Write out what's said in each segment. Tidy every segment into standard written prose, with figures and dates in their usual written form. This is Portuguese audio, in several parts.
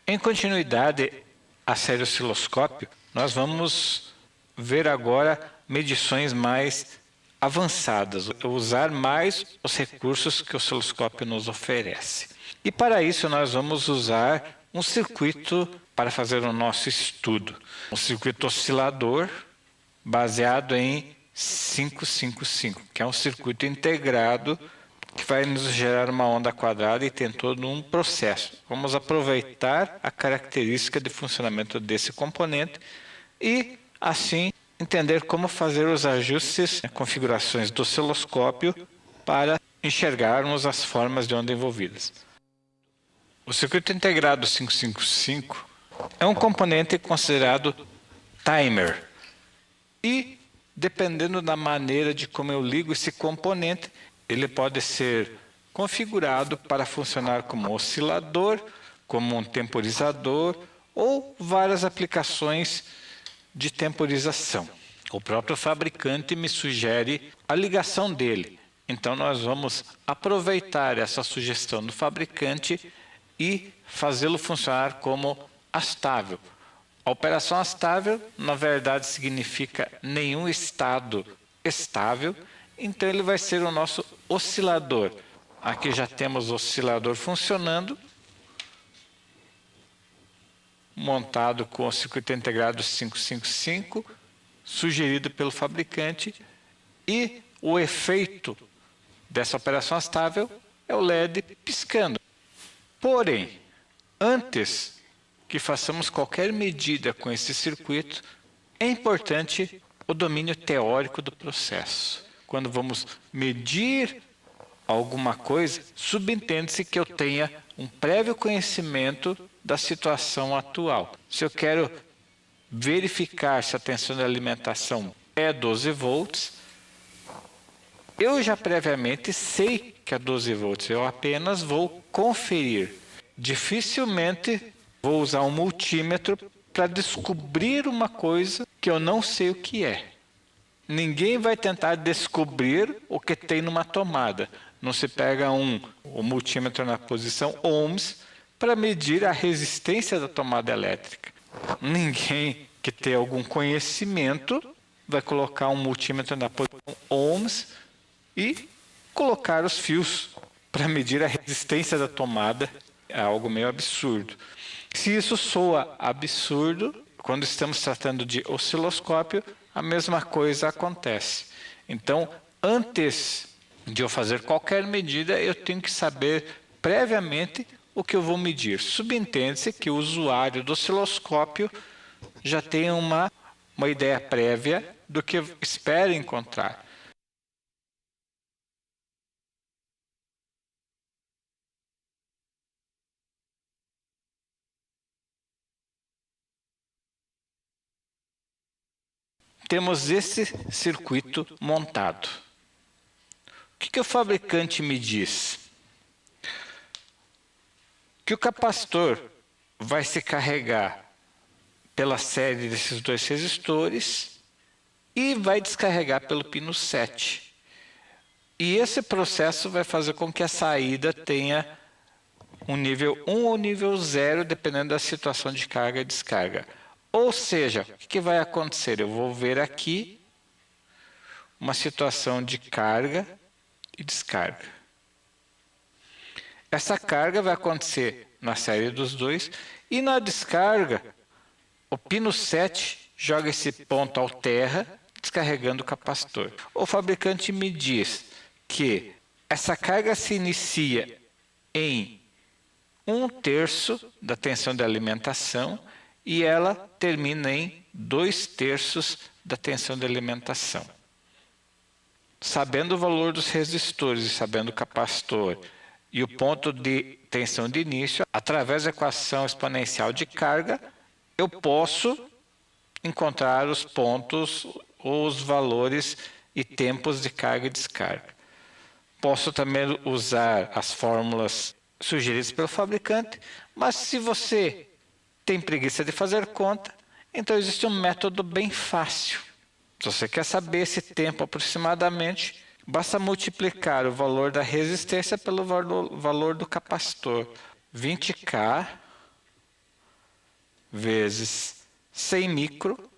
Em continuidade à série osciloscópio, nós vamos ver agora medições mais avançadas, usar mais os recursos que o osciloscópio nos oferece. E para isso nós vamos usar um circuito para fazer o nosso estudo. Um circuito oscilador baseado em 555, que é um circuito integrado que vai nos gerar uma onda quadrada e tem todo um processo. Vamos aproveitar a característica de funcionamento desse componente e, assim, entender como fazer os ajustes, configurações do osciloscópio para enxergarmos as formas de onda envolvidas. O circuito integrado 555 é um componente considerado timer e, dependendo da maneira de como eu ligo esse componente, ele pode ser configurado para funcionar como oscilador, como um temporizador ou várias aplicações de temporização. O próprio fabricante me sugere a ligação dele. Então nós vamos aproveitar essa sugestão do fabricante e fazê-lo funcionar como astável. A operação astável, na verdade, significa nenhum estado estável, então ele vai ser o nosso oscilador. Aqui já temos o oscilador funcionando, montado com o circuito integrado 555, sugerido pelo fabricante, e o efeito dessa operação astável é o LED piscando. Porém, antes que façamos qualquer medida com esse circuito, é importante o domínio teórico do processo. Quando vamos medir alguma coisa, subentende-se que eu tenha um prévio conhecimento da situação atual. Se eu quero verificar se a tensão de alimentação é 12 volts, eu já previamente sei que é 12 volts, eu apenas vou conferir. Dificilmente vou usar um multímetro para descobrir uma coisa que eu não sei o que é. Ninguém vai tentar descobrir o que tem numa tomada. Não se pega o multímetro na posição ohms para medir a resistência da tomada elétrica. Ninguém que tem algum conhecimento vai colocar um multímetro na posição ohms e colocar os fios para medir a resistência da tomada. É algo meio absurdo. Se isso soa absurdo, quando estamos tratando de osciloscópio, a mesma coisa acontece. Então, antes de eu fazer qualquer medida, eu tenho que saber previamente o que eu vou medir. Subentende-se que o usuário do osciloscópio já tem uma ideia prévia do que espera encontrar. Temos esse circuito montado. O que o fabricante me diz? Que o capacitor vai se carregar pela série desses dois resistores e vai descarregar pelo pino 7. E esse processo vai fazer com que a saída tenha um nível 1 ou nível 0, dependendo da situação de carga e descarga. Ou seja, o que vai acontecer? Eu vou ver aqui uma situação de carga e descarga. Essa carga vai acontecer na série dos dois e na descarga, o pino 7 joga esse ponto ao terra, descarregando o capacitor. O fabricante me diz que essa carga se inicia em 1/3 da tensão de alimentação e ela termina em 2/3 da tensão de alimentação. Sabendo o valor dos resistores e sabendo o capacitor e o ponto de tensão de início, através da equação exponencial de carga, eu posso encontrar os pontos, os valores e tempos de carga e descarga. Posso também usar as fórmulas sugeridas pelo fabricante, mas se você tem preguiça de fazer conta, então existe um método bem fácil. Se você quer saber esse tempo aproximadamente, basta multiplicar o valor da resistência pelo valor do capacitor. 20K vezes 100 micro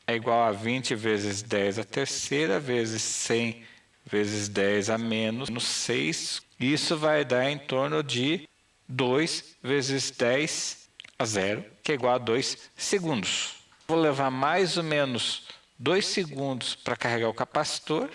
é igual a 20 vezes 10 a terceira, vezes 100 vezes 10 a menos 6. Isso vai dar em torno de 2 vezes 10 a 0, que é igual a 2 segundos. Vou levar mais ou menos 2 segundos para carregar o capacitor.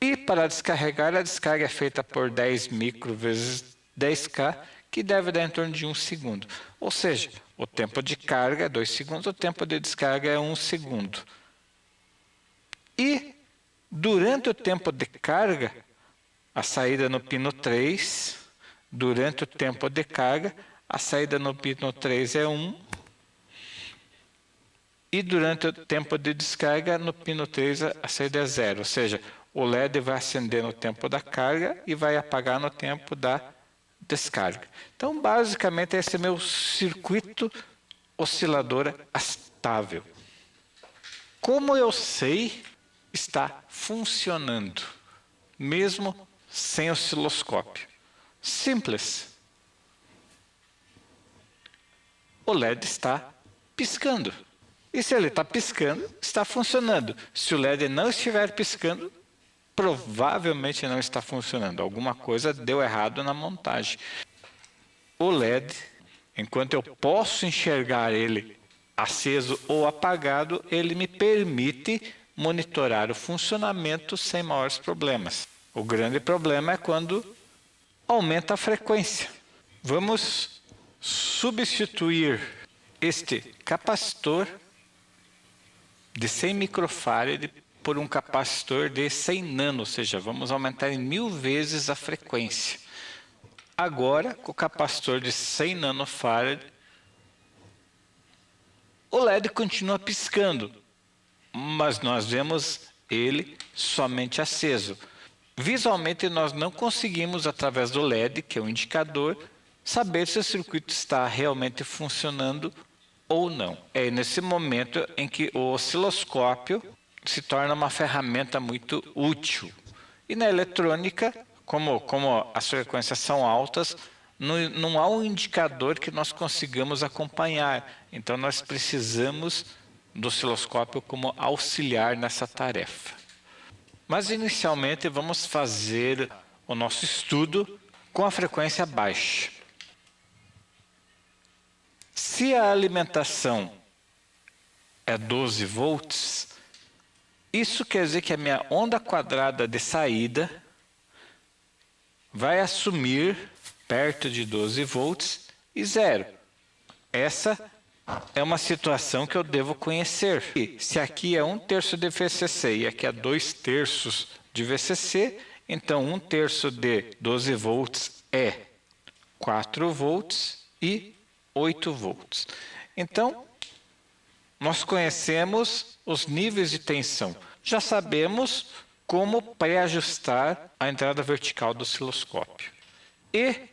E para descarregar, a descarga é feita por 10 micro vezes 10K, que deve dar em torno de 1 segundo. Ou seja, o tempo de carga é 2 segundos, o tempo de descarga é 1 segundo. E durante o tempo de carga, a saída no pino 3, durante o tempo de carga, a saída no pino 3 é 1. E durante o tempo de descarga, no pino 3 a saída é 0. Ou seja, o LED vai acender no tempo da carga e vai apagar no tempo da descarga. Então, basicamente, esse é meu circuito osciladora estável. Como eu sei, está funcionando, mesmo sem osciloscópio. Simples. O LED está piscando. E se ele está piscando, está funcionando. Se o LED não estiver piscando, provavelmente não está funcionando. Alguma coisa deu errado na montagem. O LED, enquanto eu posso enxergar ele aceso ou apagado, ele me permite monitorar o funcionamento sem maiores problemas. O grande problema é quando aumenta a frequência. Vamos substituir este capacitor de 100 microfarad por um capacitor de 100 nano, ou seja, vamos aumentar em 1000 vezes a frequência. Agora, com o capacitor de 100 nanofarad, o LED continua piscando, mas nós vemos ele somente aceso. Visualmente, nós não conseguimos, através do LED, que é um indicador, saber se o circuito está realmente funcionando ou não. É nesse momento em que o osciloscópio se torna uma ferramenta muito útil. E na eletrônica, como as frequências são altas, não há um indicador que nós consigamos acompanhar. Então, nós precisamos do osciloscópio como auxiliar nessa tarefa. Mas, inicialmente, vamos fazer o nosso estudo com a frequência baixa. Se a alimentação é 12 volts, isso quer dizer que a minha onda quadrada de saída vai assumir perto de 12 volts e 0. Essa é uma situação que eu devo conhecer. E se aqui é 1/3 de VCC e aqui é 2/3 de VCC, então 1/3 de 12 volts é 4 volts e 8 volts. Então, nós conhecemos os níveis de tensão. Já sabemos como pré-ajustar a entrada vertical do osciloscópio. E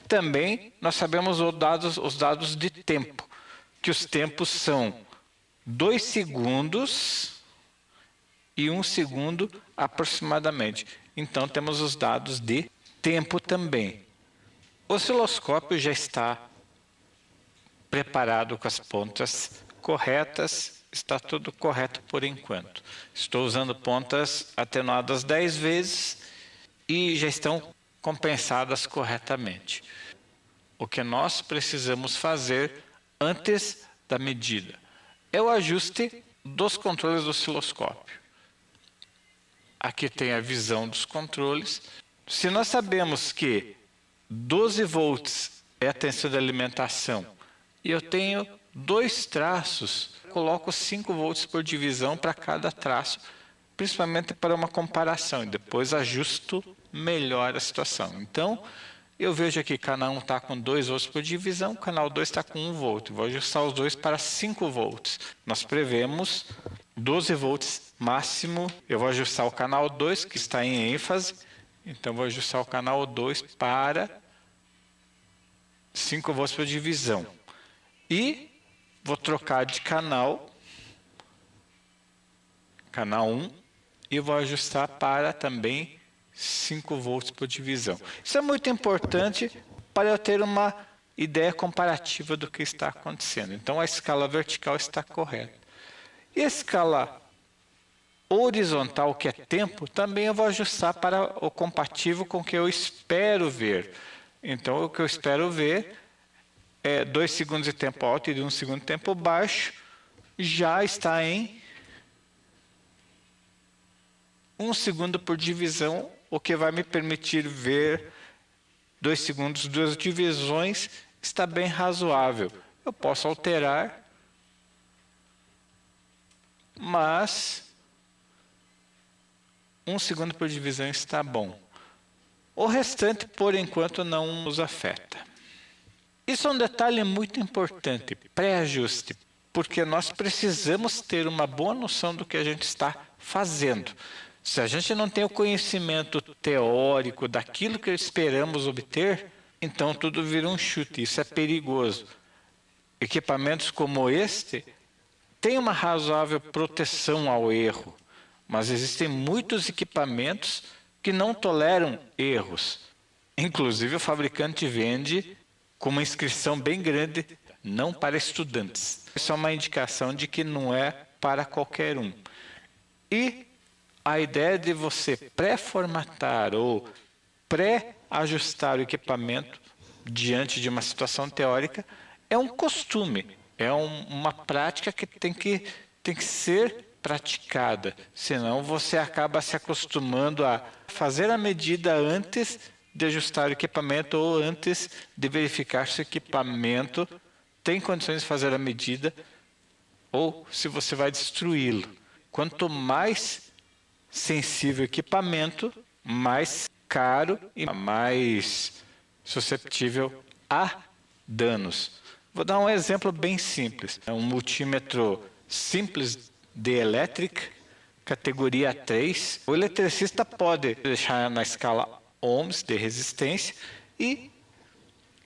também nós sabemos os dados de tempo, que os tempos são 2 segundos e 1 segundo aproximadamente. Então, temos os dados de tempo também. O osciloscópio já está preparado com as pontas corretas, está tudo correto por enquanto. Estou usando pontas atenuadas 10 vezes e já estão compensadas corretamente. O que nós precisamos fazer antes da medida é o ajuste dos controles do osciloscópio. Aqui tem a visão dos controles. Se nós sabemos que 12 volts é a tensão de alimentação e eu tenho 2 traços, coloco 5 volts por divisão para cada traço, principalmente para uma comparação, e depois ajusto melhor a situação. Então, eu vejo aqui que canal 1 está com 2 volts por divisão, canal 2 está com 1 volt. Vou ajustar os dois para 5 volts. Nós prevemos 12 volts máximo. Eu vou ajustar o canal 2, que está em ênfase. Então, vou ajustar o canal 2 para 5 volts por divisão. E vou trocar de canal 1, e vou ajustar para também 5 volts por divisão. Isso é muito importante para eu ter uma ideia comparativa do que está acontecendo. Então a escala vertical está correta. E a escala horizontal, que é tempo, também eu vou ajustar para o compatível com o que eu espero ver. Então o que eu espero ver é 2 segundos de tempo alto e 1 segundo de tempo baixo, já está em 1 segundo por divisão, o que vai me permitir ver 2 segundos, 2 divisões, está bem razoável. Eu posso alterar, mas 1 segundo por divisão está bom. O restante, por enquanto, não nos afeta. Isso é um detalhe muito importante, pré-ajuste, porque nós precisamos ter uma boa noção do que a gente está fazendo. Se a gente não tem o conhecimento teórico daquilo que esperamos obter, então tudo vira um chute, isso é perigoso. Equipamentos como este têm uma razoável proteção ao erro, mas existem muitos equipamentos que não toleram erros. Inclusive o fabricante vende com uma inscrição bem grande, não para estudantes. Isso é uma indicação de que não é para qualquer um. E a ideia de você pré-formatar ou pré-ajustar o equipamento diante de uma situação teórica é um costume, é uma prática que tem que ser praticada, senão você acaba se acostumando a fazer a medida antes de ajustar o equipamento ou antes de verificar se o equipamento tem condições de fazer a medida ou se você vai destruí-lo. Quanto mais sensível o equipamento, mais caro e mais susceptível a danos. Vou dar um exemplo bem simples. É um multímetro simples de elétrica, categoria 3. O eletricista pode deixar na escala ohms de resistência e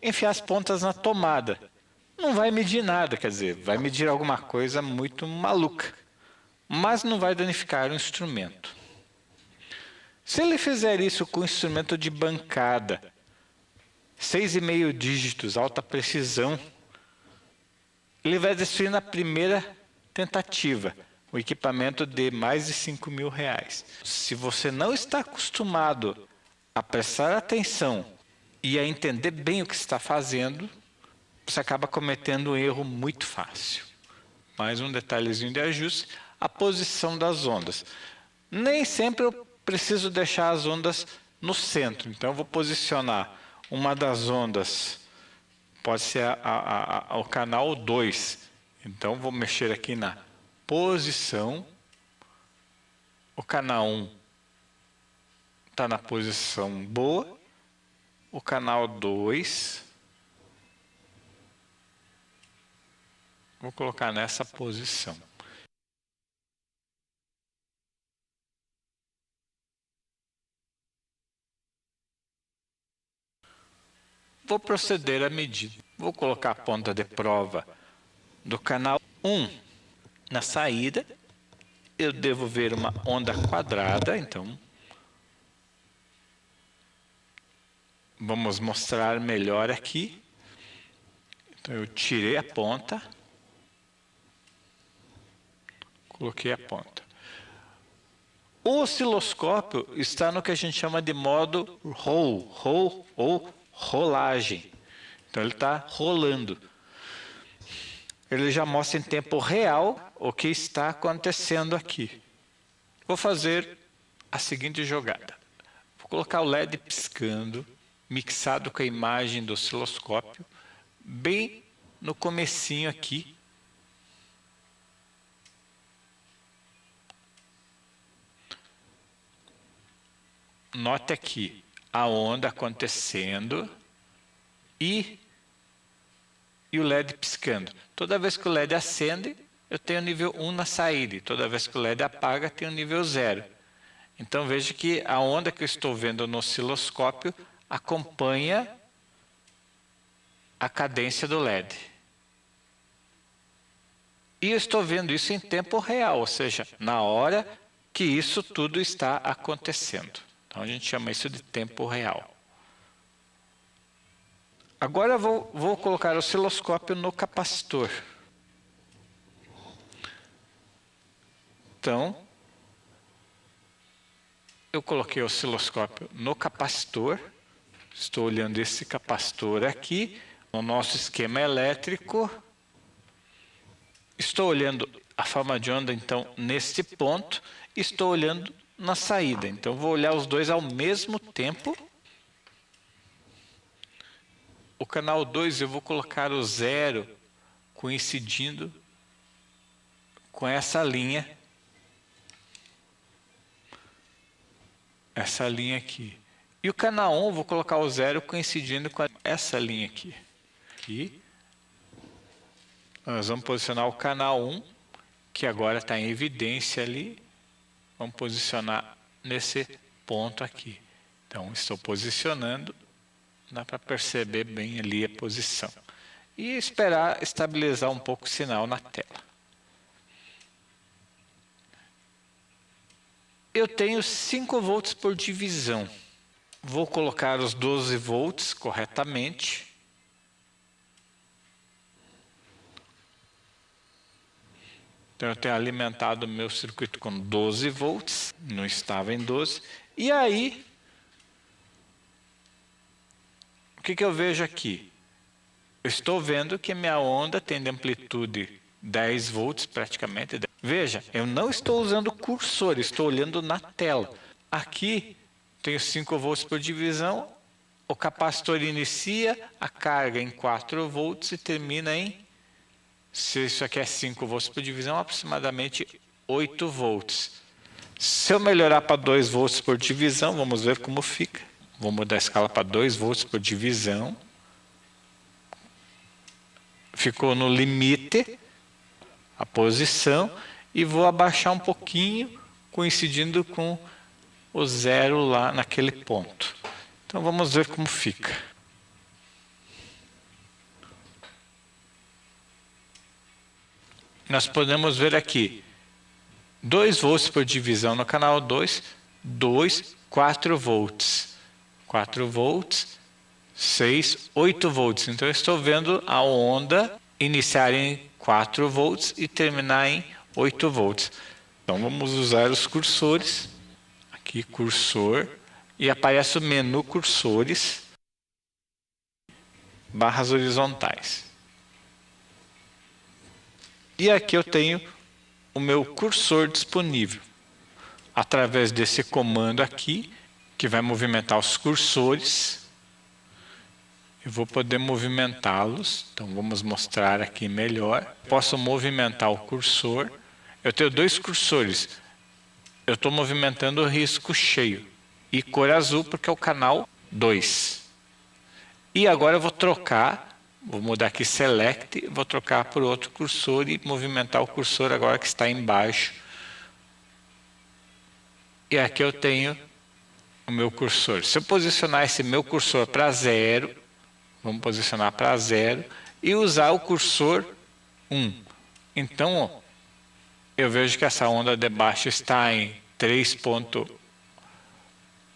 enfiar as pontas na tomada. Não vai medir nada, quer dizer, vai medir alguma coisa muito maluca, mas não vai danificar o instrumento. Se ele fizer isso com instrumento de bancada, 6,5 dígitos, alta precisão, ele vai destruir na primeira tentativa o equipamento de mais de R$5.000. Se você não está acostumado a prestar atenção e a entender bem o que está fazendo, você acaba cometendo um erro muito fácil. Mais um detalhezinho de ajuste, a posição das ondas. Nem sempre eu preciso deixar as ondas no centro, então eu vou posicionar uma das ondas, pode ser o canal 2. Então vou mexer aqui na posição, o canal 1 está na posição boa, o canal 2 vou colocar nessa posição. Vou proceder à medida. Vou colocar a ponta de prova do canal 1 na saída. Eu devo ver uma onda quadrada, então vamos mostrar melhor aqui. Então eu tirei a ponta, coloquei a ponta. O osciloscópio está no que a gente chama de modo roll ou rolagem. Então ele está rolando. Ele já mostra em tempo real o que está acontecendo aqui. Vou fazer a seguinte jogada. Vou colocar o LED piscando, mixado com a imagem do osciloscópio, bem no comecinho aqui. Note aqui a onda acontecendo e o LED piscando. Toda vez que o LED acende, eu tenho nível 1 na saída. E toda vez que o LED apaga, tenho nível 0. Então veja que a onda que eu estou vendo no osciloscópio acompanha a cadência do LED. E eu estou vendo isso em tempo real, ou seja, na hora que isso tudo está acontecendo. Então a gente chama isso de tempo real. Agora vou colocar o osciloscópio no capacitor. Então, eu coloquei o osciloscópio no capacitor. Estou olhando esse capacitor aqui, no nosso esquema elétrico. Estou olhando a forma de onda, então, nesse ponto. Estou olhando na saída. Então, vou olhar os dois ao mesmo tempo. O canal 2 eu vou colocar o 0 coincidindo com essa linha. Essa linha aqui. E o canal 1 eu vou colocar o 0 coincidindo com essa linha aqui. Aqui. Nós vamos posicionar o canal 1, que agora está em evidência ali. Vamos posicionar nesse ponto aqui. Então, estou posicionando. Dá para perceber bem ali a posição. E esperar estabilizar um pouco o sinal na tela. Eu tenho 5 volts por divisão. Vou colocar os 12 volts corretamente. Então, eu tenho alimentado o meu circuito com 12 volts. Não estava em 12. E aí, o que eu vejo aqui? Eu estou vendo que a minha onda tem de amplitude 10 volts praticamente. Veja, eu não estou usando cursor, estou olhando na tela. Aqui tenho 5 volts por divisão. O capacitor inicia a carga em 4 volts e termina em, se isso aqui é 5 volts por divisão, aproximadamente 8 volts. Se eu melhorar para 2 volts por divisão, vamos ver como fica. Vou mudar a escala para 2 volts por divisão. Ficou no limite a posição. E vou abaixar um pouquinho, coincidindo com o 0 lá naquele ponto. Então, vamos ver como fica. Nós podemos ver aqui 2 volts por divisão no canal 2, 4 volts. 4 volts, 6, 8 volts. Então, eu estou vendo a onda iniciar em 4 volts e terminar em 8 volts. Então, vamos usar os cursores. Aqui, cursor. E aparece o menu cursores. Barras horizontais. E aqui eu tenho o meu cursor disponível. Através desse comando aqui, que vai movimentar os cursores. Eu vou poder movimentá-los. Então, vamos mostrar aqui melhor. Posso movimentar o cursor. Eu tenho 2 cursores. Eu estou movimentando o risco cheio. E cor azul porque é o canal 2. E agora eu vou trocar. Vou mudar aqui Select. Vou trocar por outro cursor e movimentar o cursor agora que está embaixo. E aqui eu tenho o meu cursor. Se eu posicionar esse meu cursor para 0, vamos posicionar para 0 e usar o cursor 1. Então, ó, eu vejo que essa onda de baixo está em 3.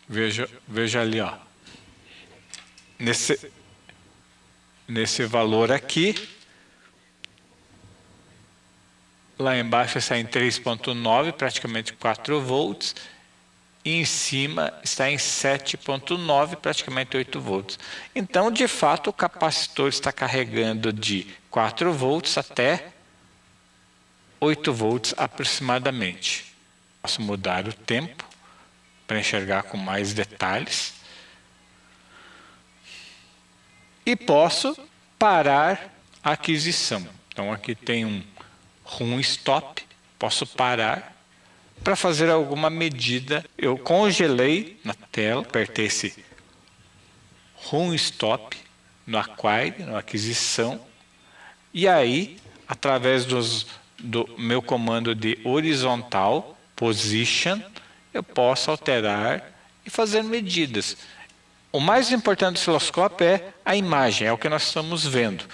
Veja ali, ó. Nesse valor aqui. Lá embaixo está em 3.9, praticamente 4 volts. E em cima está em 7.9, praticamente 8 volts. Então, de fato, o capacitor está carregando de 4 volts até 8 volts aproximadamente. Posso mudar o tempo para enxergar com mais detalhes. E posso parar a aquisição. Então, aqui tem um RUM stop. Posso parar para fazer alguma medida. Eu congelei na tela, apertei esse RUM stop no acquire, na aquisição. E aí, através do meu comando de horizontal, position, eu posso alterar e fazer medidas. O mais importante do osciloscópio é a imagem, é o que nós estamos vendo.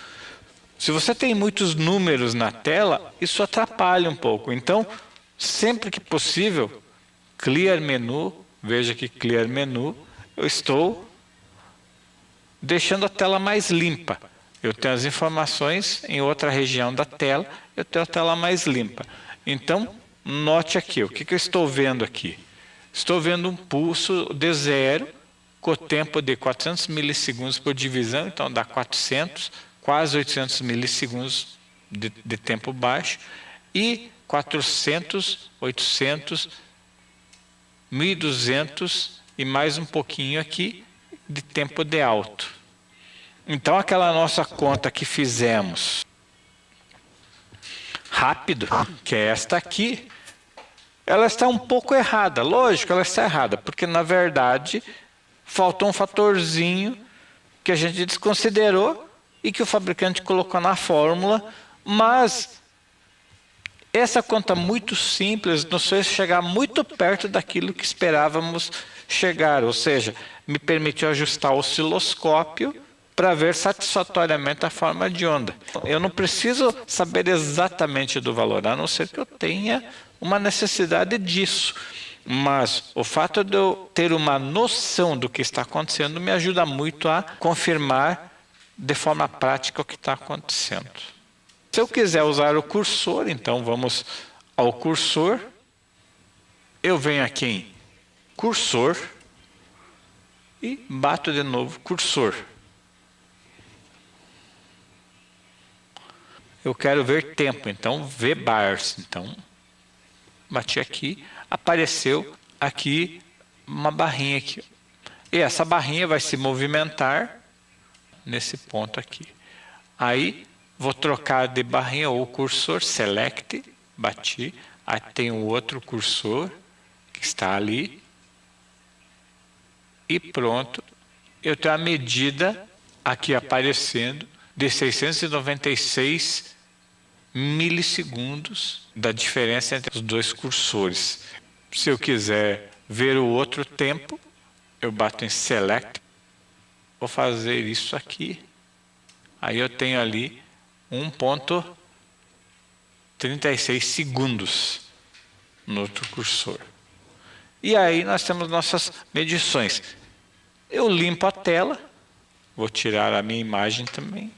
Se você tem muitos números na tela, isso atrapalha um pouco. Então, sempre que possível, Clear Menu, veja que Clear Menu, eu estou deixando a tela mais limpa. Eu tenho as informações em outra região da tela, eu tenho a tela mais limpa. Então, note aqui, o que eu estou vendo aqui? Estou vendo um pulso de 0, com tempo de 400 milissegundos por divisão, então dá 400, quase 800 milissegundos de tempo baixo, e 400, 800, 1200 e mais um pouquinho aqui de tempo de alto. Então aquela nossa conta que fizemos rápido, que é esta aqui, ela está um pouco errada. Lógico, ela está errada, porque na verdade faltou um fatorzinho que a gente desconsiderou e que o fabricante colocou na fórmula, mas essa conta muito simples nos fez chegar muito perto daquilo que esperávamos chegar, ou seja, me permitiu ajustar o osciloscópio para ver satisfatoriamente a forma de onda. Eu não preciso saber exatamente do valor, a não ser que eu tenha uma necessidade disso. Mas o fato de eu ter uma noção do que está acontecendo me ajuda muito a confirmar de forma prática o que está acontecendo. Se eu quiser usar o cursor, então vamos ao cursor. Eu venho aqui em cursor e bato de novo cursor. Eu quero ver tempo, então VBars. Então, bati aqui, apareceu aqui uma barrinha aqui. E essa barrinha vai se movimentar nesse ponto aqui. Aí, vou trocar de barrinha ou cursor, select, bati. Aí tem o outro cursor que está ali. E pronto. Eu tenho a medida aqui aparecendo de 696 milissegundos da diferença entre os dois cursores. Se eu quiser ver o outro tempo, eu bato em Select, vou fazer isso aqui, aí eu tenho ali 1,36 segundos no outro cursor. E aí nós temos nossas medições. Eu limpo a tela, vou tirar a minha imagem também.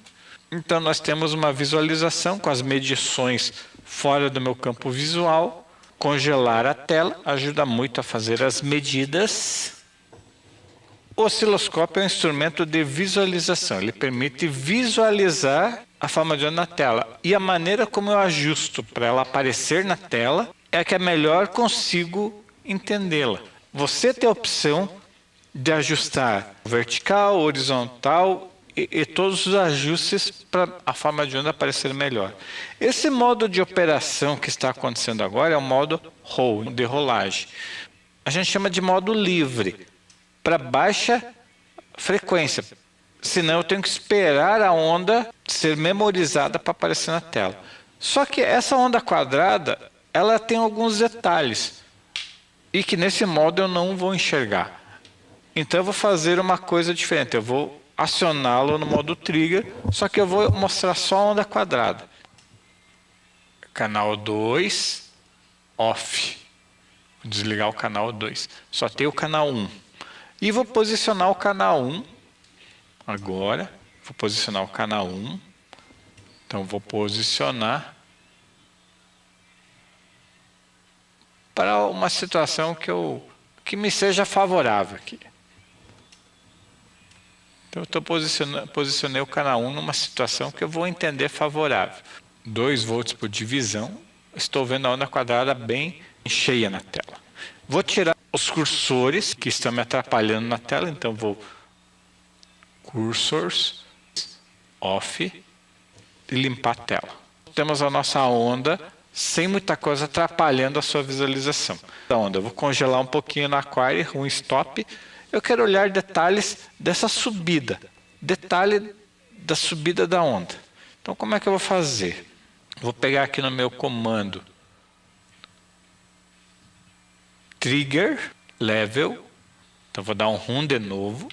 Então nós temos uma visualização com as medições fora do meu campo visual. Congelar a tela ajuda muito a fazer as medidas. O osciloscópio é um instrumento de visualização. Ele permite visualizar a forma de onda na tela. E a maneira como eu ajusto para ela aparecer na tela é a que melhor consigo entendê-la. Você tem a opção de ajustar vertical, horizontal e todos os ajustes para a forma de onda aparecer melhor. Esse modo de operação que está acontecendo agora é o modo roll, de rolagem. A gente chama de modo livre, para baixa frequência. Senão eu tenho que esperar a onda ser memorizada para aparecer na tela. Só que essa onda quadrada, ela tem alguns detalhes e que nesse modo eu não vou enxergar. Então eu vou fazer uma coisa diferente. Eu vou acioná-lo no modo trigger, só que eu vou mostrar só a onda quadrada. Canal 2, off. Vou desligar o canal 2. Só tem o canal 1. E vou posicionar o canal 1. Agora, vou posicionar o canal 1. Então vou posicionar para uma situação que me seja favorável aqui. Então, eu posicionei o canal 1 numa situação que eu vou entender favorável. 2 volts por divisão. Estou vendo a onda quadrada bem cheia na tela. Vou tirar os cursores que estão me atrapalhando na tela. Então, vou cursors, off e limpar a tela. Temos a nossa onda sem muita coisa atrapalhando a sua visualização. Da onda, eu vou congelar um pouquinho na Query, um stop. Eu quero olhar detalhes dessa subida, detalhe da subida da onda. Então, como é que eu vou fazer? Vou pegar aqui no meu comando Trigger, Level. Então, vou dar um run de novo.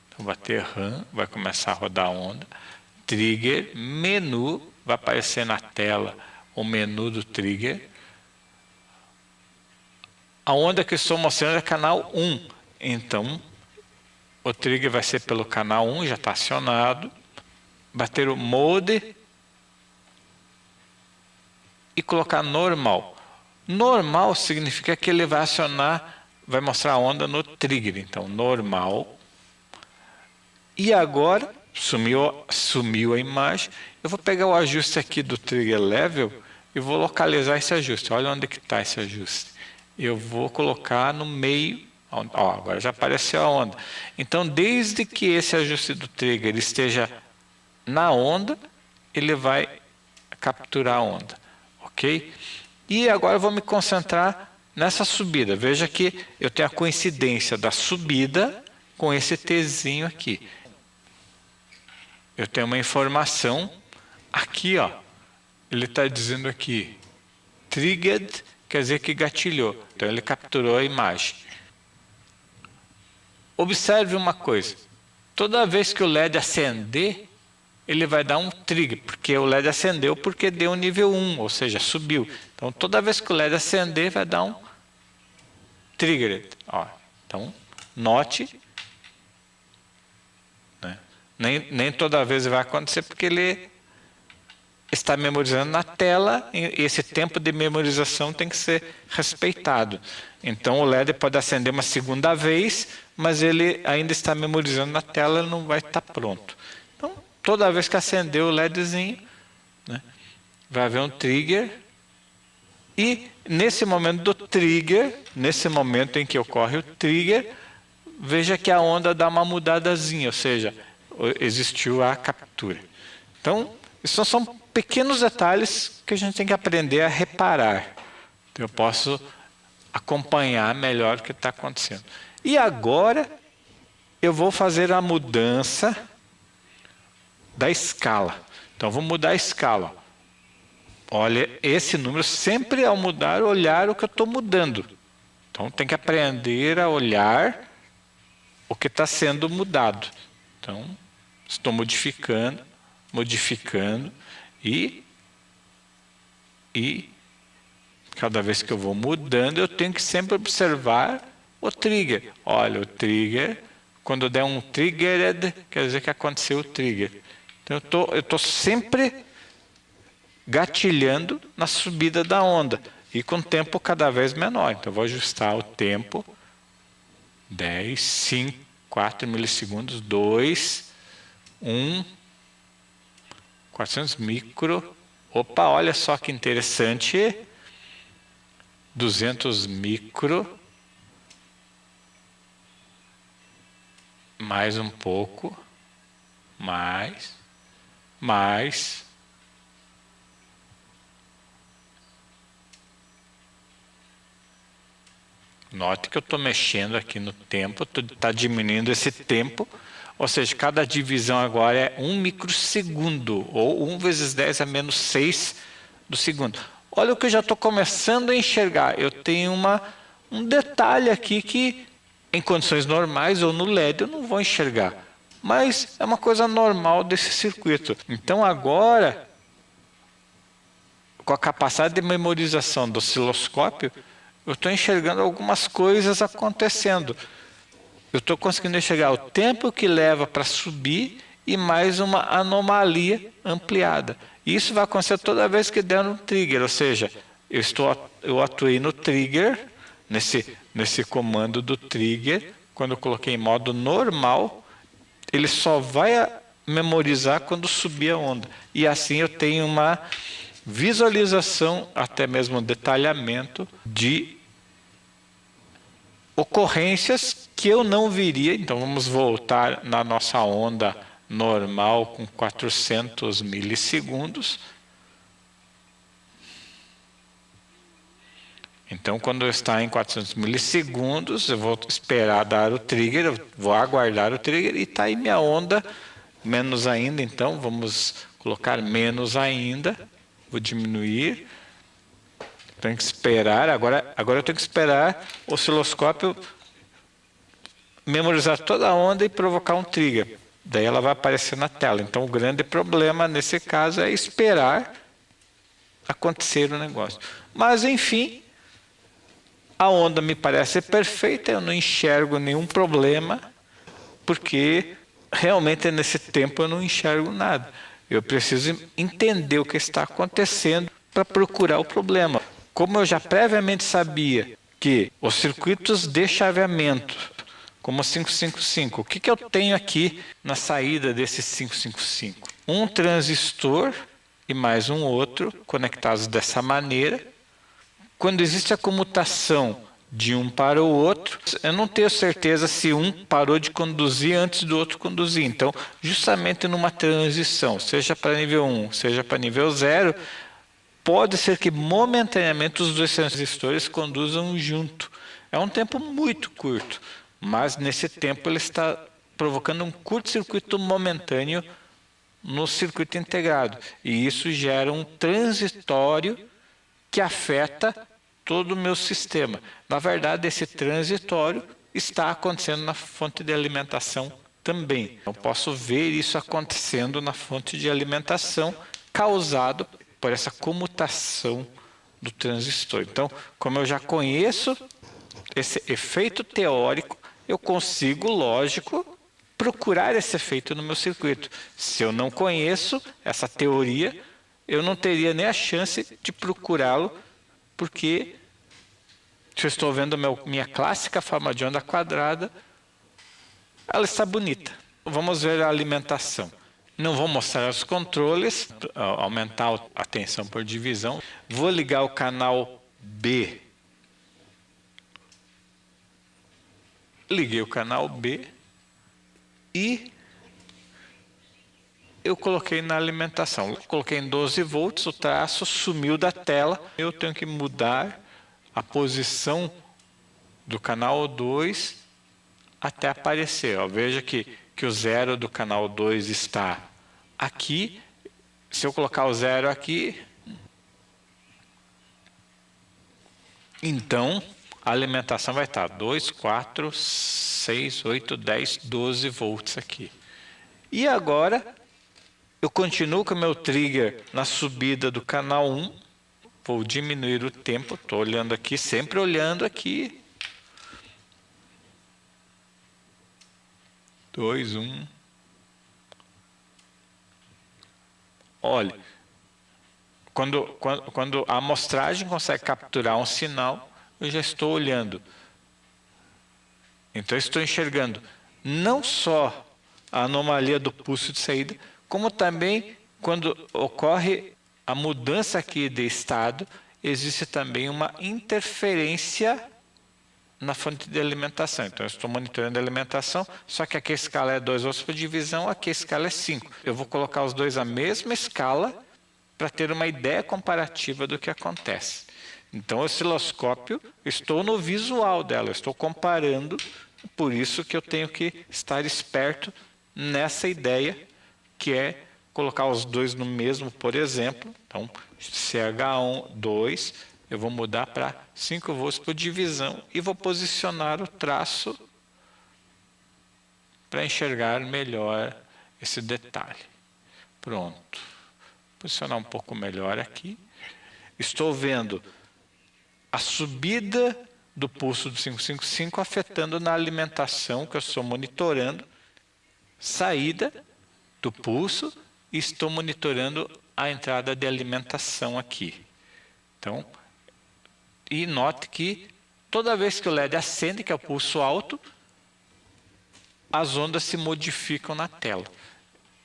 Então, bater run, vai começar a rodar a onda. Trigger, menu, vai aparecer na tela o menu do trigger. A onda que eu estou mostrando é canal 1. Então, O trigger vai ser pelo canal 1, já está acionado. Bater o mode e colocar normal. Normal significa que ele vai acionar, vai mostrar a onda no trigger. Então, normal. E agora, sumiu a imagem. Eu vou pegar o ajuste aqui do trigger level e vou localizar esse ajuste. Olha onde que está esse ajuste. Eu vou colocar no meio. Ó, agora já apareceu a onda. Então, desde que esse ajuste do trigger esteja na onda, ele vai capturar a onda. Ok? E agora eu vou me concentrar nessa subida. Veja que eu tenho a coincidência da subida com esse Tzinho aqui. Eu tenho uma informação aqui, ó. Ele está dizendo aqui, triggered, quer dizer que gatilhou. Então ele capturou a imagem. Observe uma coisa. Toda vez que o LED acender, ele vai dar um trigger, porque o LED acendeu porque deu um nível 1, ou seja, subiu. Então toda vez que o LED acender, vai dar um trigger. Ó, então, note. Nem toda vez vai acontecer porque ele está memorizando na tela e esse tempo de memorização tem que ser respeitado. Então o LED pode acender uma segunda vez, mas ele ainda está memorizando na tela, ele não vai estar pronto. Então, toda vez que acender o LEDzinho, né, vai haver um trigger. E nesse momento do trigger, nesse momento em que ocorre o trigger, veja que a onda dá uma mudadazinha, ou seja, existiu a captura. Então, isso são pequenos detalhes que a gente tem que aprender a reparar. Eu posso acompanhar melhor o que está acontecendo. E agora, eu vou fazer a mudança da escala. Então, vou mudar a escala. Olha, esse número, sempre ao mudar, olhar o que eu estou mudando. Então, tem que aprender a olhar o que está sendo mudado. Então, estou modificando e cada vez que eu vou mudando, eu tenho que sempre observar o trigger. Olha, o trigger, quando der um triggered, quer dizer que aconteceu o trigger. Então, eu estou sempre gatilhando na subida da onda e com tempo cada vez menor. Então, eu vou ajustar o tempo, 10, 5, 4 milissegundos, 2, 1, 400 micro. Opa, olha só que interessante. 200 micro. Mais um pouco. Mais. Note que eu estou mexendo aqui no tempo, está diminuindo esse tempo, ou seja, cada divisão agora é 1 microsegundo, ou 1 vezes 10 a menos 6 do segundo. Olha o que eu já estou começando a enxergar. Eu tenho um detalhe aqui que, em condições normais ou no LED, eu não vou enxergar. Mas é uma coisa normal desse circuito. Então agora, com a capacidade de memorização do osciloscópio, eu estou enxergando algumas coisas acontecendo. Eu estou conseguindo enxergar o tempo que leva para subir e mais uma anomalia ampliada. Isso vai acontecer toda vez que der um trigger, ou seja, eu atuei no trigger, nesse comando do trigger, quando eu coloquei em modo normal, ele só vai memorizar quando subir a onda. E assim eu tenho uma visualização, até mesmo um detalhamento de ocorrências que eu não viria. Então vamos voltar na nossa onda normal com 400 milissegundos. Então quando está em 400 milissegundos, eu vou esperar dar o trigger, eu vou aguardar o trigger e está aí minha onda, menos ainda. Então vamos colocar menos ainda. Vou diminuir. Tenho que esperar. Agora eu tenho que esperar o osciloscópio memorizar toda a onda e provocar um trigger. Daí ela vai aparecer na tela. Então o grande problema nesse caso é esperar acontecer o negócio. Mas enfim, a onda me parece perfeita, eu não enxergo nenhum problema. porque realmente nesse tempo eu não enxergo nada. Eu preciso entender o que está acontecendo para procurar o problema. Como eu já previamente sabia que os circuitos de chaveamento, como 555, o que eu tenho aqui na saída desse 555? Um transistor e mais um outro conectados dessa maneira. Quando existe a comutação de um para o outro, eu não tenho certeza se um parou de conduzir antes do outro conduzir. Então, justamente numa transição, seja para nível 1, seja para nível 0, pode ser que momentaneamente os dois transistores conduzam junto. É um tempo muito curto, mas nesse tempo ele está provocando um curto-circuito momentâneo no circuito integrado. E isso gera um transitório que afeta todo o meu sistema. Na verdade, esse transitório está acontecendo na fonte de alimentação também. Eu posso ver isso acontecendo na fonte de alimentação causado por essa comutação do transistor. Então, como eu já conheço esse efeito teórico, eu consigo, lógico, procurar esse efeito no meu circuito. Se eu não conheço essa teoria, eu não teria nem a chance de procurá-lo, porque se eu estou vendo minha clássica forma de onda quadrada, ela está bonita. Vamos ver a alimentação. Não vou mostrar os controles, aumentar a tensão por divisão. Vou ligar o canal B. Liguei o canal B e eu coloquei na alimentação. Eu coloquei em 12 volts, o traço sumiu da tela. Eu tenho que mudar a posição do canal 2 até aparecer. Ó, veja que o zero do canal 2 está aqui. Se eu colocar o zero aqui, então a alimentação vai estar 2, 4, 6, 8, 10, 12 volts aqui. E agora eu continuo com o meu trigger na subida do canal 1. Vou diminuir o tempo, estou olhando aqui, sempre olhando aqui. 2, 1. Olha, quando a amostragem consegue capturar um sinal, eu já estou olhando. Então, eu estou enxergando não só a anomalia do pulso de saída, como também quando ocorre a mudança aqui de estado, existe também uma interferência na fonte de alimentação. Então, eu estou monitorando a alimentação, só que aqui a escala é 2 volts por divisão, aqui a escala é 5. Eu vou colocar os dois na mesma escala para ter uma ideia comparativa do que acontece. Então, o osciloscópio, estou no visual dela, estou comparando, por isso que eu tenho que estar esperto nessa ideia, que é colocar os dois no mesmo, por exemplo. Então, CH1, 2, eu vou mudar para 5 volts por divisão e vou posicionar o traço para enxergar melhor esse detalhe. Pronto. Posicionar um pouco melhor aqui. Estou vendo a subida do pulso do 555 afetando na alimentação que eu estou monitorando, saída do pulso, e estou monitorando a entrada de alimentação aqui. Então, e note que toda vez que o LED acende, que é o pulso alto, as ondas se modificam na tela.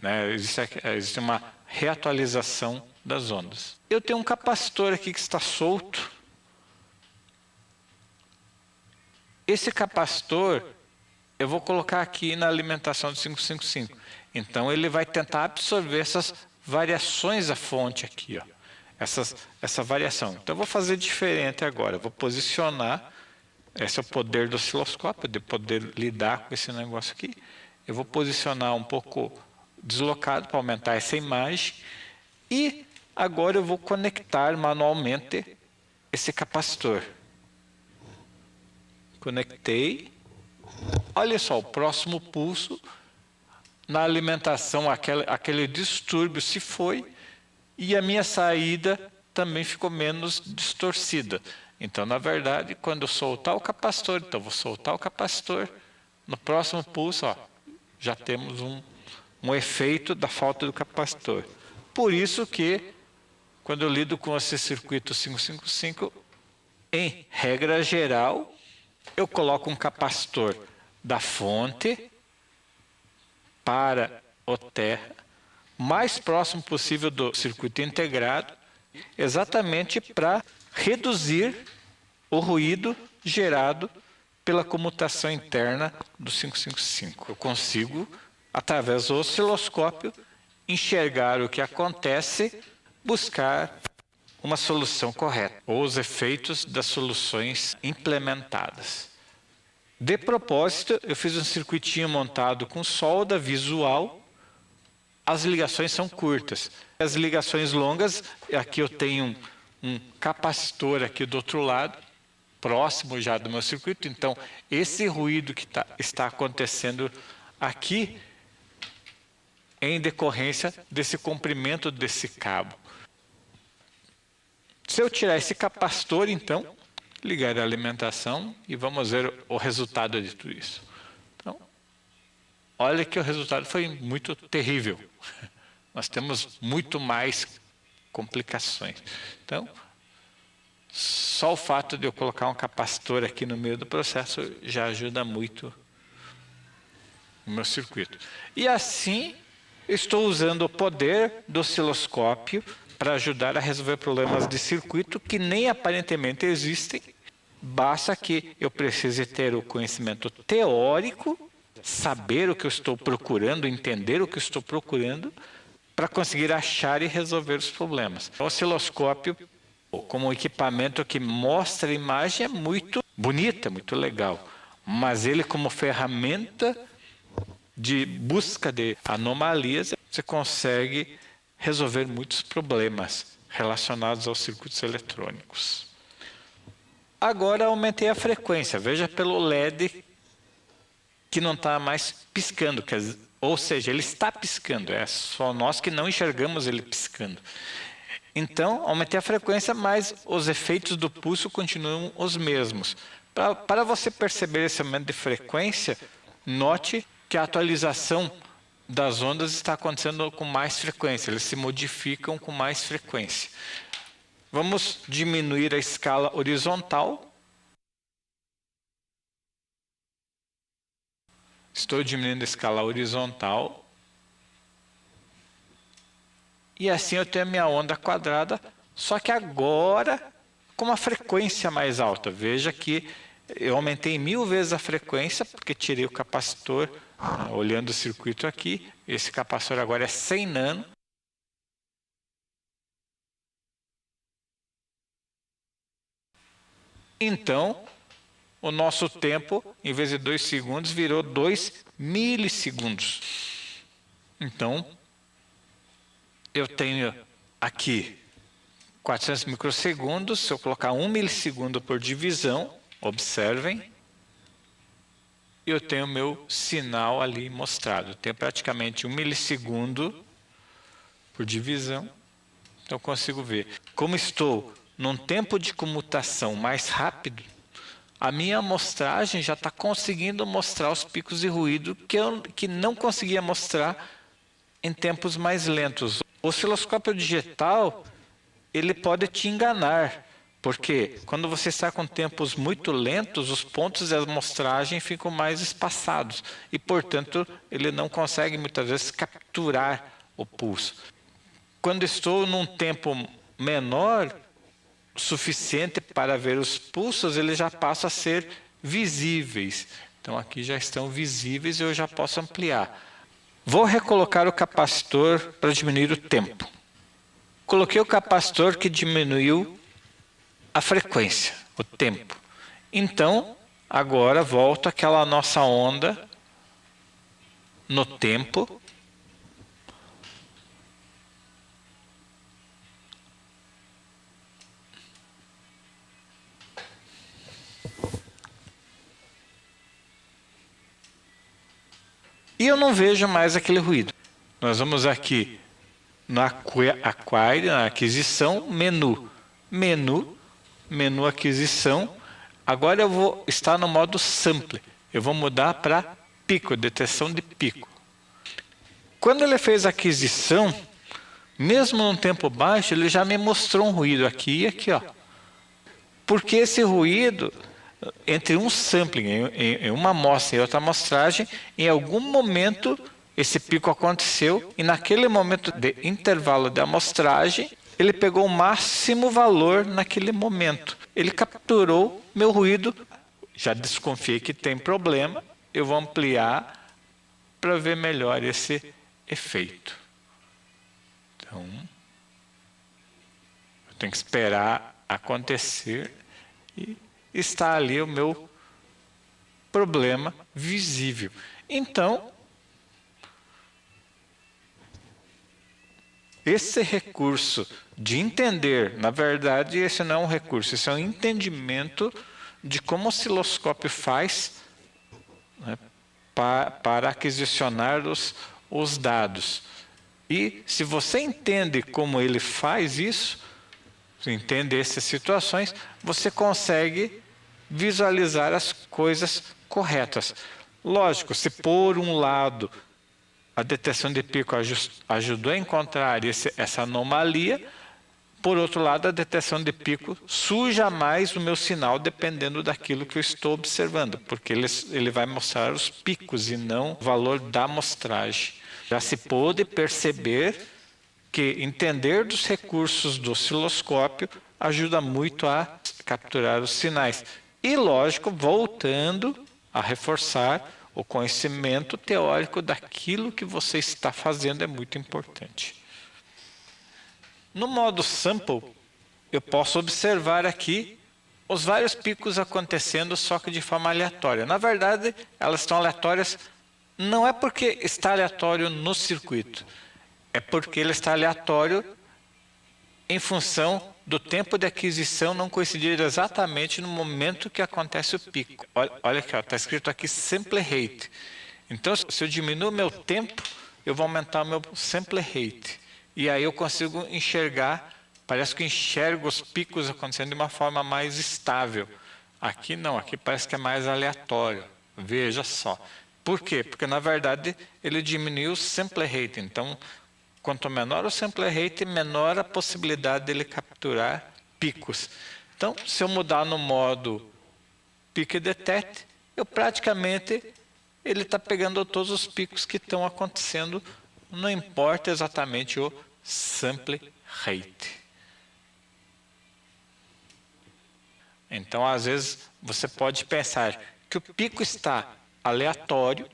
Né? Existe uma reatualização das ondas. Eu tenho um capacitor aqui que está solto. Esse capacitor eu vou colocar aqui na alimentação do 555. Então ele vai tentar absorver essas variações da fonte aqui, ó. Essa variação. Então eu vou fazer diferente agora. Eu vou posicionar, esse é o poder do osciloscópio, de poder lidar com esse negócio aqui. Eu vou posicionar um pouco deslocado para aumentar essa imagem. E agora eu vou conectar manualmente esse capacitor. Conectei. Olha só, o próximo pulso, na alimentação, aquele distúrbio se foi e a minha saída também ficou menos distorcida. Então, na verdade, quando eu soltar o capacitor, então vou soltar o capacitor, no próximo pulso, ó, já temos um efeito da falta do capacitor. Por isso que, quando eu lido com esse circuito 555, em regra geral, eu coloco um capacitor da fonte para o terra, mais próximo possível do circuito integrado, exatamente para reduzir o ruído gerado pela comutação interna do 555. Eu consigo, através do osciloscópio, enxergar o que acontece, buscar uma solução correta, ou os efeitos das soluções implementadas. De propósito, eu fiz um circuitinho montado com solda visual. As ligações são curtas. As ligações longas, aqui eu tenho um capacitor aqui do outro lado, próximo já do meu circuito. Então, esse ruído que está acontecendo aqui é em decorrência desse comprimento desse cabo. Se eu tirar esse capacitor, então, ligar a alimentação e vamos ver o resultado de tudo isso. Então, olha que o resultado foi muito terrível. Nós temos muito mais complicações. Então, só o fato de eu colocar um capacitor aqui no meio do processo já ajuda muito o meu circuito. E assim, estou usando o poder do osciloscópio para ajudar a resolver problemas de circuito que nem aparentemente existem. Basta que eu precise ter o conhecimento teórico, saber o que eu estou procurando, entender o que eu estou procurando, para conseguir achar e resolver os problemas. O osciloscópio, como um equipamento que mostra a imagem, é muito bonita, muito legal. Mas ele, como ferramenta de busca de anomalias, você consegue resolver muitos problemas relacionados aos circuitos eletrônicos. Agora aumentei a frequência. Veja pelo LED que não está mais piscando. Ou seja, ele está piscando. É só nós que não enxergamos ele piscando. Então, aumentei a frequência, mas os efeitos do pulso continuam os mesmos. Para você perceber esse aumento de frequência, note que a atualização das ondas está acontecendo com mais frequência, eles se modificam com mais frequência. Vamos diminuir a escala horizontal. Estou diminuindo a escala horizontal. E assim eu tenho a minha onda quadrada, só que agora com uma frequência mais alta. Veja que eu aumentei 1000 vezes a frequência, porque tirei o capacitor, olhando o circuito aqui. Esse capacitor agora é 100 nano. Então, o nosso tempo, em vez de 2 segundos, virou 2 milissegundos. Então, eu tenho aqui 400 microsegundos. Se eu colocar 1 milissegundo por divisão, observem, eu tenho meu sinal ali mostrado. Eu tenho praticamente 1 milissegundo por divisão. Então, eu consigo ver. Como estou num tempo de comutação mais rápido, a minha amostragem já está conseguindo mostrar os picos de ruído que não conseguia mostrar em tempos mais lentos. O osciloscópio digital, ele pode te enganar, porque quando você está com tempos muito lentos, os pontos de amostragem ficam mais espaçados e, portanto, ele não consegue muitas vezes capturar o pulso. Quando estou num tempo menor, suficiente para ver os pulsos, eles já passam a ser visíveis. Então aqui já estão visíveis e eu já posso ampliar. Vou recolocar o capacitor para diminuir o tempo. Coloquei o capacitor que diminuiu a frequência, o tempo. Então, agora volta aquela nossa onda no tempo. E eu não vejo mais aquele ruído. Nós vamos aqui no Acquire, na aquisição, menu. Menu aquisição. Agora eu vou estar no modo Sample. Eu vou mudar para pico, detecção de pico. Quando ele fez a aquisição, mesmo num tempo baixo, ele já me mostrou um ruído aqui e aqui, ó. Porque esse ruído, entre um sampling em uma amostra e outra amostragem, em algum momento esse pico aconteceu e naquele momento de intervalo de amostragem, ele pegou o máximo valor naquele momento. Ele capturou meu ruído, já desconfiei que tem problema, eu vou ampliar para ver melhor esse efeito. Então, eu tenho que esperar acontecer e está ali o meu problema visível. Então, esse recurso de entender, na verdade, esse não é um recurso, esse é um entendimento de como o osciloscópio faz, né, para aquisicionar os dados. E se você entende como ele faz isso, entende essas situações, você consegue visualizar as coisas corretas. Lógico, se por um lado a detecção de pico ajudou a encontrar essa anomalia, por outro lado a detecção de pico suja mais o meu sinal dependendo daquilo que eu estou observando, porque ele vai mostrar os picos e não o valor da amostragem. Já se pôde perceber que entender dos recursos do osciloscópio ajuda muito a capturar os sinais. E, lógico, voltando a reforçar o conhecimento teórico daquilo que você está fazendo é muito importante. No modo sample, eu posso observar aqui os vários picos acontecendo, só que de forma aleatória. Na verdade, elas estão aleatórias, não é porque está aleatório no circuito, é porque ele está aleatório em função do tempo de aquisição não coincidir exatamente no momento que acontece o pico. Olha aqui, está escrito aqui sample rate. Então, se eu diminuo o meu tempo, eu vou aumentar o meu sample rate. E aí eu consigo enxergar, parece que eu enxergo os picos acontecendo de uma forma mais estável. Aqui não, aqui parece que é mais aleatório. Veja só. Por quê? Porque, na verdade, ele diminuiu o sample rate. Então, quanto menor o sample rate, menor a possibilidade dele capturar picos. Então, se eu mudar no modo Peak Detect, eu praticamente, ele está pegando todos os picos que estão acontecendo, não importa exatamente o sample rate. Então, às vezes, você pode pensar que o pico está aleatório,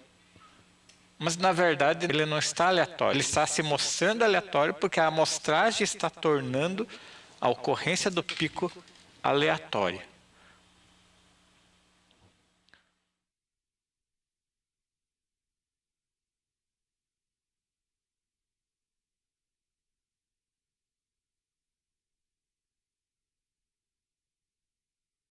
mas na verdade ele não está aleatório, ele está se mostrando aleatório porque a amostragem está tornando a ocorrência do pico aleatória.